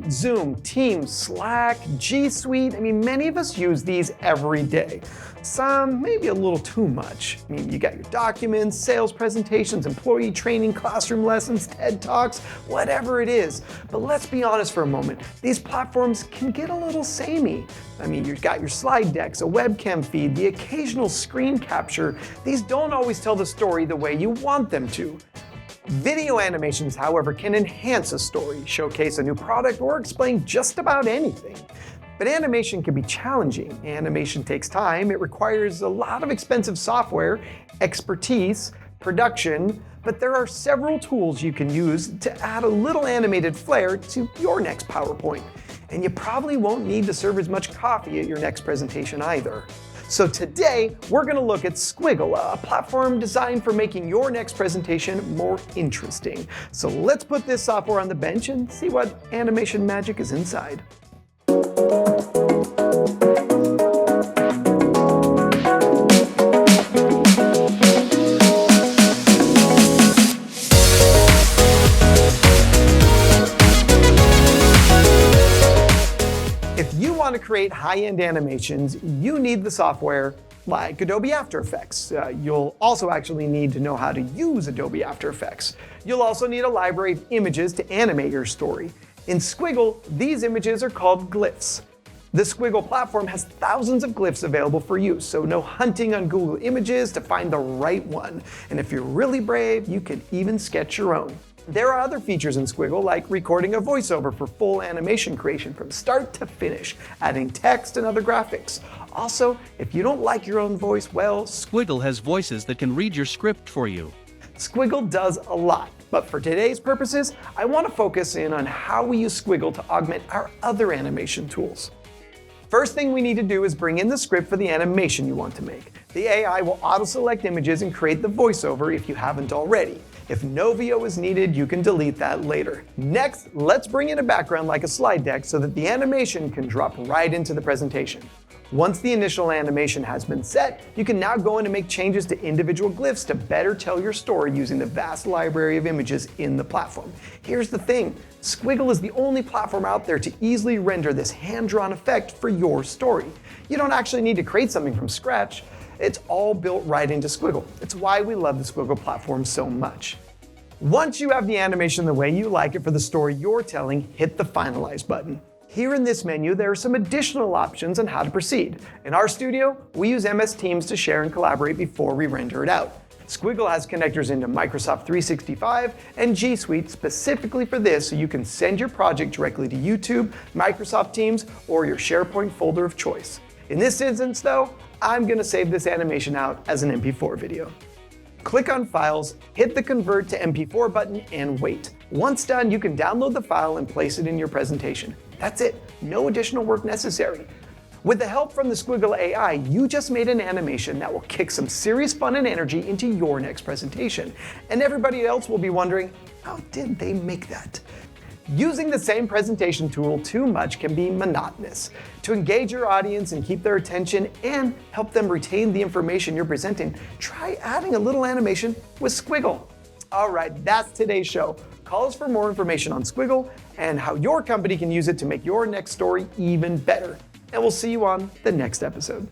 Suite, Zoom, Teams, Slack, G Suite. Many of us use these every day. Some maybe a little too much. You got your documents, sales presentations, employee training, classroom lessons, TED Talks, whatever it is. But let's be honest for a moment. These platforms can get a little samey. You've got your slide decks, a webcam feed, the occasional screen capture. These don't always tell the story the way you want them to. Video animations, however, can enhance a story, showcase a new product, or explain just about anything. But animation can be challenging. Animation takes time, it requires a lot of expensive software, expertise, production, but there are several tools you can use to add a little animated flair to your next PowerPoint. And you probably won't need to serve as much coffee at your next presentation either. So today, we're going to look at Squigl, a platform designed for making your next presentation more interesting. So let's put this software on the bench and see what animation magic is inside. If you want to create high-end animations, you need the software like Adobe After Effects. You'll also actually need to know how to use Adobe After Effects. You'll also need a library of images to animate your story. In Squigl, these images are called glyphs. The Squigl platform has thousands of glyphs available for use, so no hunting on Google Images to find the right one. And if you're really brave, you can even sketch your own. There are other features in Squigl, like recording a voiceover for full animation creation from start to finish, adding text and other graphics. Also, if you don't like your own voice, well, Squigl has voices that can read your script for you. Squigl does a lot, but for today's purposes, I want to focus in on how we use Squigl to augment our other animation tools. First thing we need to do is bring in the script for the animation you want to make. The AI will auto-select images and create the voiceover if you haven't already. If no VO is needed, you can delete that later. Next, let's bring in a background like a slide deck so that the animation can drop right into the presentation. Once the initial animation has been set, you can now go in and make changes to individual glyphs to better tell your story using the vast library of images in the platform. Here's the thing, Squigl is the only platform out there to easily render this hand-drawn effect for your story. You don't actually need to create something from scratch. It's all built right into Squigl. It's why we love the Squigl platform so much. Once you have the animation the way you like it for the story you're telling, hit the Finalize button. Here in this menu, there are some additional options on how to proceed. In our studio, we use MS Teams to share and collaborate before we render it out. Squigl has connectors into Microsoft 365 and G Suite specifically for this, so you can send your project directly to YouTube, Microsoft Teams, or your SharePoint folder of choice. In this instance, though, I'm going to save this animation out as an MP4 video. Click on Files, hit the Convert to MP4 button, and wait. Once done, you can download the file and place it in your presentation. That's it, no additional work necessary. With the help from the Squigl AI, you just made an animation that will kick some serious fun and energy into your next presentation. And everybody else will be wondering, how did they make that? Using the same presentation tool too much can be monotonous. To engage your audience and keep their attention and help them retain the information you're presenting, try adding a little animation with Squigl. All right, that's today's show. Call us for more information on Squigl and how your company can use it to make your next story even better. And we'll see you on the next episode.